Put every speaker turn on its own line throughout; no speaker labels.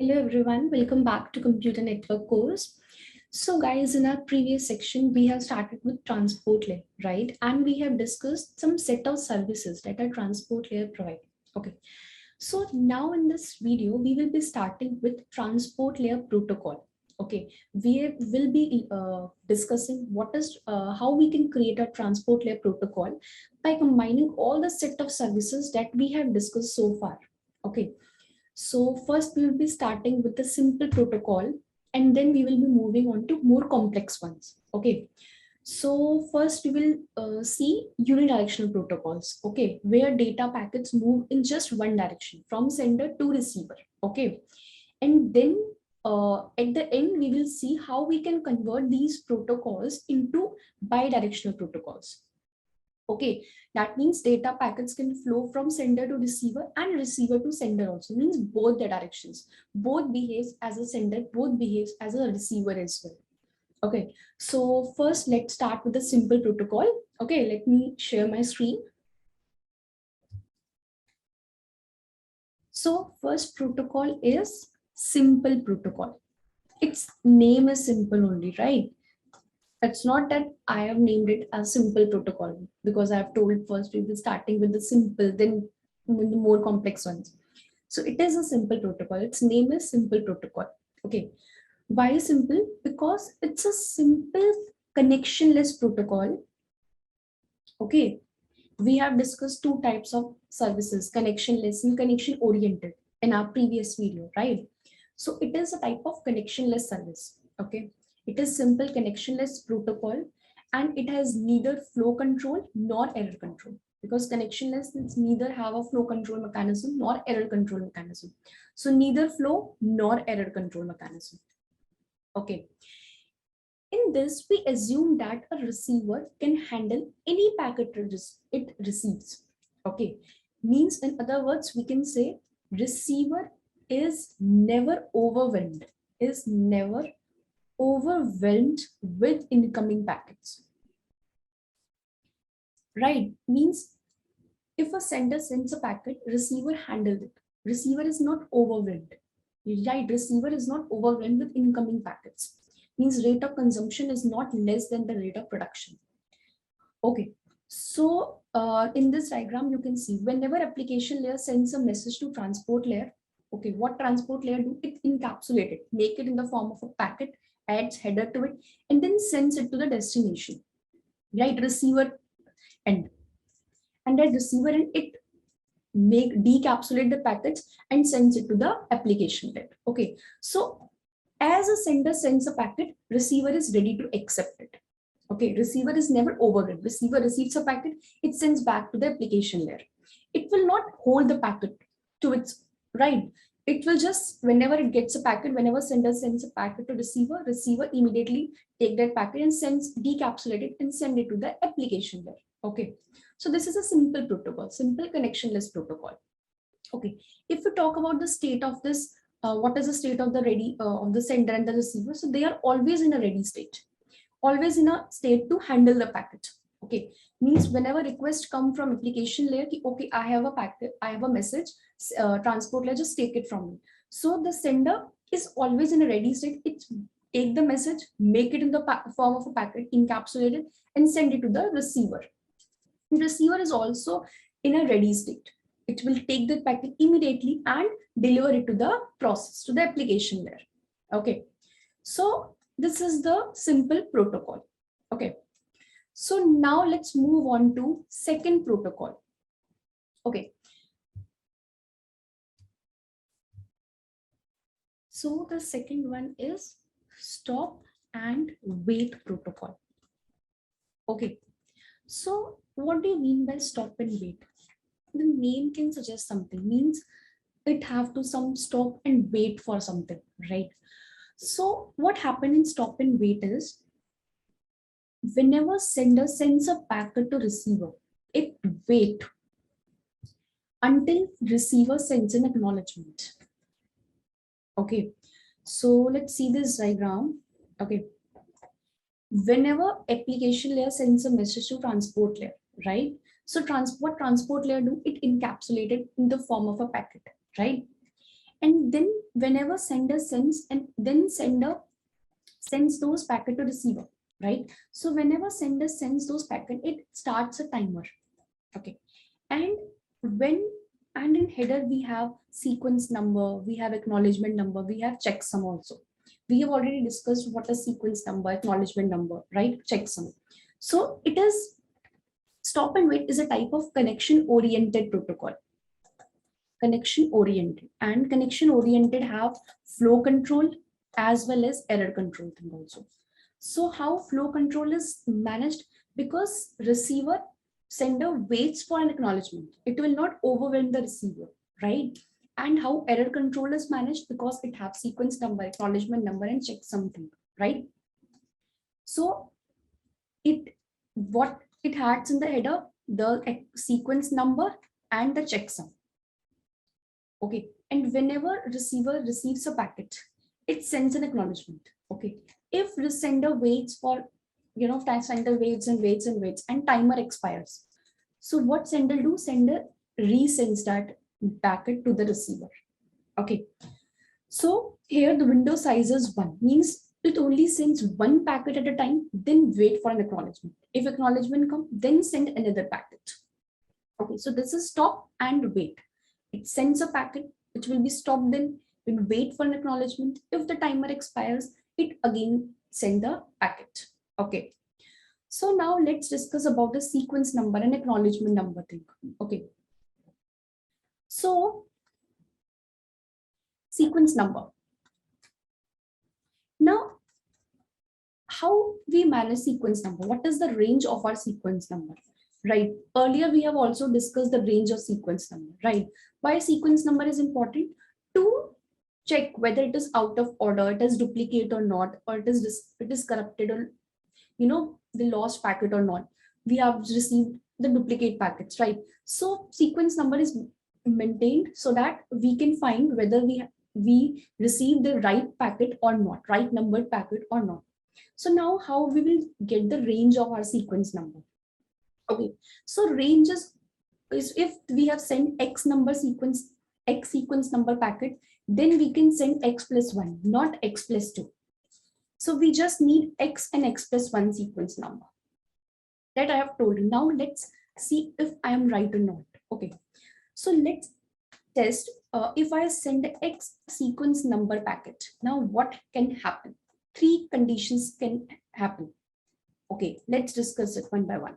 Hello everyone, welcome back to Computer Network course. So guys, in our previous section, we have started with transport layer, right? And we have discussed some set of services that a transport layer provide. Okay. So now in this video, we will be starting with transport layer protocol. Okay, we will be discussing how we can create a transport layer protocol by combining all the set of services that we have discussed so far. Okay. So first we will be starting with the simple protocol and then we will be moving on to more complex ones. Okay. So first we will see unidirectional protocols, okay, where data packets move in just one direction from sender to receiver, okay. And then at the end, we will see how we can convert these protocols into bidirectional protocols. Okay, that means data packets can flow from sender to receiver and receiver to sender also, means both the directions. Both behaves as a sender, both behaves as a receiver as well. Okay, so first let's start with the simple protocol. Okay, let me share my screen. So first protocol is simple protocol. Its name is simple only, right? It's not that I have named it as simple protocol because I have told first we will starting with the simple, then with the more complex ones. So it is a simple protocol. Its name is simple protocol. Okay. Why simple? Because it's a simple connectionless protocol. Okay. We have discussed two types of services, connectionless and connection oriented in our previous video, right? So it is a type of connectionless service. Okay. It is simple connectionless protocol and it has neither flow control nor error control because connectionless means neither have a flow control mechanism nor error control mechanism. So neither flow nor error control mechanism. Okay. In this, we assume that a receiver can handle any packet it receives. Okay. Means in other words, we can say receiver is never overwhelmed, is never overwhelmed with incoming packets. Right? Means if a sender sends a packet, receiver handles it. Receiver is not overwhelmed. Right? Receiver is not overwhelmed with incoming packets. Means rate of consumption is not less than the rate of production. Okay. So in this diagram, you can see whenever application layer sends a message to transport layer, okay, what transport layer do? It encapsulate it, make it in the form of a packet, adds header to it, and then sends it to the destination, right? Receiver end. And that receiver end, it decapsulate the packets and sends it to the application layer. Okay. So as a sender sends a packet, receiver is ready to accept it. Okay, receiver is never overwhelmed. Receiver receives a packet, it sends back to the application layer. It will not hold the packet to its right. It will just, whenever it gets a packet, whenever sender sends a packet to receiver, receiver immediately take that packet and decapsulate it and send it to the application layer. Okay, so this is a simple protocol, simple connectionless protocol. Okay, if we talk about the state of this, what is the state of the ready of the sender and the receiver? So they are always in a ready state, always in a state to handle the packet. Okay, means whenever request come from application layer, okay, I have a packet, I have a message, transport layer, just take it from me. So the sender is always in a ready state. It take the message, make it in the form of a packet, encapsulate it, and send it to the receiver. The receiver is also in a ready state. It will take the packet immediately and deliver it to the process, to the application layer. Okay, so this is the simple protocol. Okay, so now let's move on to second protocol. Okay, so the second one is stop and wait protocol. Okay, so what do you mean by stop and wait? The name can suggest something, means it have to stop and wait for something, right? So what happened in stop and wait is whenever sender sends a packet to receiver, it wait until receiver sends an acknowledgement. Okay, so let's see this diagram. Okay, whenever application layer sends a message to transport layer, right? So what transport layer do? It encapsulated in the form of a packet, right? And then whenever sender sends, and then sender sends those packet to receiver, right? So whenever sender sends those packet, it starts a timer. Okay. And when, and in header we have sequence number, we have acknowledgement number, we have checksum also. We have already discussed what is sequence number, acknowledgement number, right? Checksum. So it is, stop and wait is a type of connection oriented protocol. Connection oriented, and connection oriented have flow control as well as error control thing also. So how flow control is managed? Because receiver, sender waits for an acknowledgement, it will not overwhelm the receiver, right? And how error control is managed? Because it have sequence number, acknowledgement number, and checksum, right? So it, what it has in the header, the sequence number and the checksum. Okay, and whenever receiver receives a packet, it sends an acknowledgement. Okay, if the sender waits for, sender waits and waits and waits, and timer expires. So what sender do? Sender resends that packet to the receiver. Okay, so here the window size is 1, means it only sends one packet at a time, then wait for an acknowledgement. If acknowledgement come, then send another packet. Okay, so this is stop and wait. It sends a packet, it will be stopped, then it will wait for an acknowledgement. If the timer expires, it again send the packet. Okay. So now let's discuss about the sequence number and acknowledgement number thing. Okay. So sequence number. Now, how we manage sequence number? What is the range of our sequence number? Right. Earlier, we have also discussed the range of sequence number, right? Why sequence number is important? To check whether it is out of order, it is duplicate or not, or it is corrupted, or the lost packet or not. We have received the duplicate packets, right? So sequence number is maintained so that we can find whether we received the right packet or not, right numbered packet or not. So now how we will get the range of our sequence number? Okay, so range is if we have sent x number sequence, x sequence number packet, then we can send x plus 1, not x plus 2. So we just need x and x plus 1 sequence number that I have told you. Now let's see if I am right or not. Okay, so let's test if I send x sequence number packet. Now what can happen? 3 conditions can happen. Okay, let's discuss it one by one.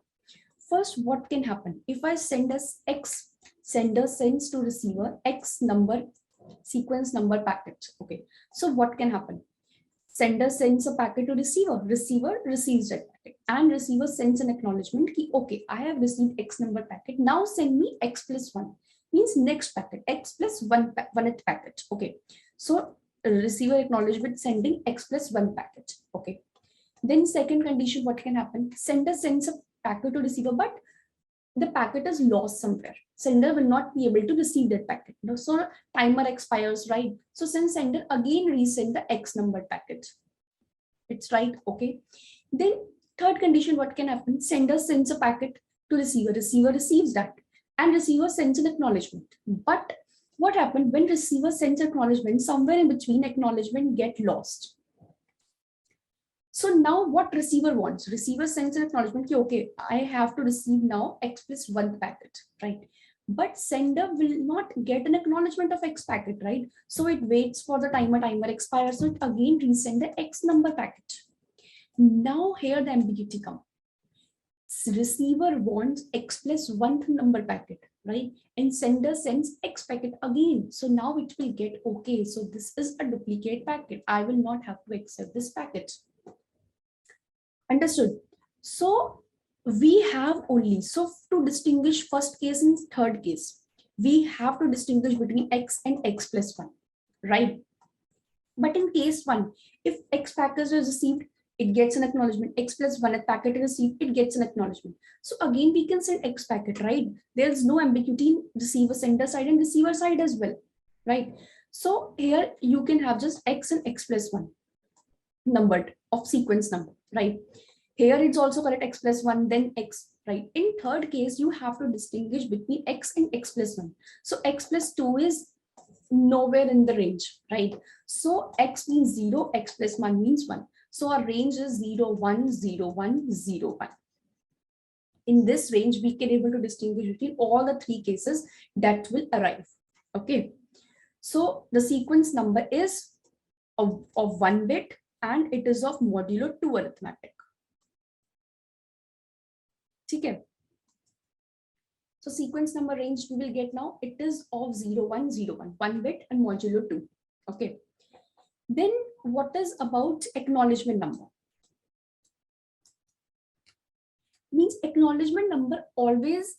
First, what can happen? If I send us x, sender sends to receiver x number sequence number packet. Okay, so what can happen? Sender sends a packet to receiver, receiver receives that packet, and receiver sends an acknowledgement ki, okay, I have received x number packet, now send me x plus 1, means next packet, x plus 1 packet. Okay, so receiver acknowledgement sending x plus 1 packet. Okay, then second condition, what can happen? Sender sends a packet to receiver, but the packet is lost somewhere. Sender will not be able to receive that packet. So timer expires, right? So since sender again resend the X number packet. It's right, okay. Then third condition, what can happen? Sender sends a packet to receiver, receiver receives that, and receiver sends an acknowledgement. But what happened when receiver sends acknowledgement, somewhere in between acknowledgement get lost. So now what receiver wants? Receiver sends an acknowledgement, okay, I have to receive now X plus 1 packet, right? But sender will not get an acknowledgement of X packet, right? So it waits for the timer expires. So it again resend the X number packet. Now here the ambiguity comes. Receiver wants X plus 1 number packet, right? And sender sends X packet again. So now it will get, okay, so this is a duplicate packet. I will not have to accept this packet. Understood. So we have only, so to distinguish first case and third case, we have to distinguish between X and X plus 1, right? But in case 1, if X packet is received, it gets an acknowledgement. X plus 1 packet is received, it gets an acknowledgement. So again, we can send X packet, right? There's no ambiguity in receiver sender side and receiver side as well, right? So here you can have just X and X plus 1 numbered of sequence number, right? Here it's also correct, X plus 1, then X, right? In third case, you have to distinguish between X and X plus 1. So X plus 2 is nowhere in the range, right? So x means 0, x plus 1 means 1. So our range is 0, 1, 0, 1, 0, 1. In this range, we can able to distinguish between all the three cases that will arrive. Okay. So the sequence number is of 1 bit and it is of modulo 2 arithmetic. Okay. So sequence number range we will get now, it is of 0, 1, 0, 1, 1 bit and modulo 2. Okay. Then what is about acknowledgement number? Means acknowledgement number always,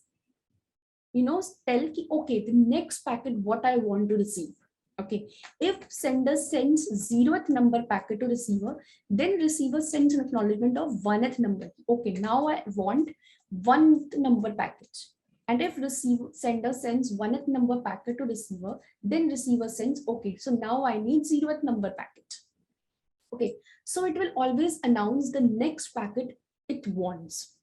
tell ki, okay, the next packet what I want to receive. Okay, if sender sends 0th number packet to receiver, then receiver sends an acknowledgement of 1th number. Okay, now I want 1th number packet. And if sender sends 1th number packet to receiver, then receiver sends, okay, so now I need 0th number packet. Okay, so it will always announce the next packet it wants.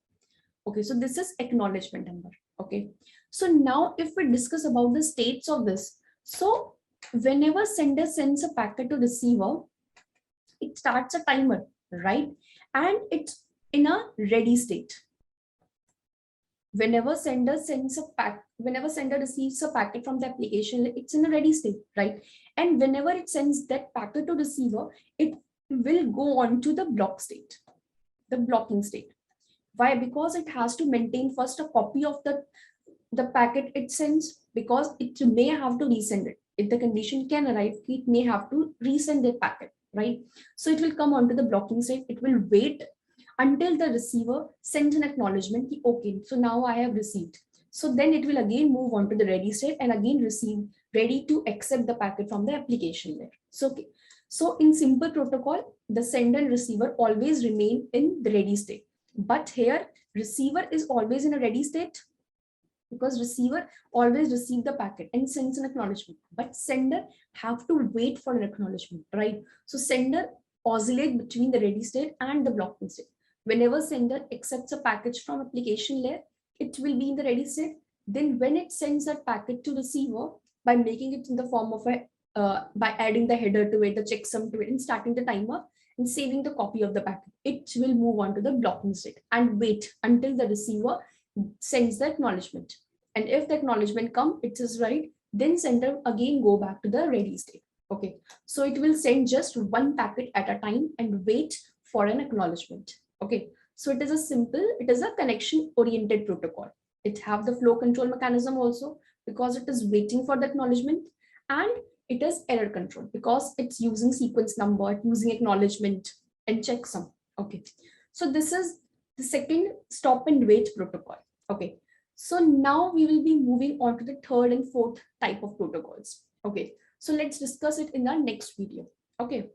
Okay, so this is acknowledgement number. Okay, so now if we discuss about the states of this, so whenever sender sends a packet to receiver, it starts a timer, right? And it's in a ready state. Whenever sender receives a packet from the application, it's in a ready state, right? And whenever it sends that packet to receiver, it will go on to the block state, the blocking state. Why? Because it has to maintain first a copy of the packet it sends, because it may have to resend it. If the condition can arrive, it may have to resend the packet, right? So it will come onto the blocking state. It will wait until the receiver sends an acknowledgement. Okay, so now I have received. So then it will again move on to the ready state and again receive, ready to accept the packet from the application layer. So, okay. So in simple protocol, the sender and receiver always remain in the ready state. But here, receiver is always in a ready state because receiver always receive the packet and sends an acknowledgement. But sender have to wait for an acknowledgement, right? So sender oscillate between the ready state and the blocking state. Whenever sender accepts a package from application layer, it will be in the ready state. Then when it sends that packet to receiver, by making it in the form of by adding the header to it, the checksum to it, and starting the timer, and saving the copy of the packet, it will move on to the blocking state and wait until the receiver sends the acknowledgement. And if the acknowledgement comes, it is right, then sender again go back to the ready state. Okay, so it will send just one packet at a time and wait for an acknowledgement. Okay, so it is a connection oriented protocol. It have the flow control mechanism also because it is waiting for the acknowledgement, and it is error control because it's using sequence number, using acknowledgement and checksum. Okay, so this is the second stop and wait protocol. Okay, so now we will be moving on to the third and fourth type of protocols. Okay, so let's discuss it in our next video. Okay.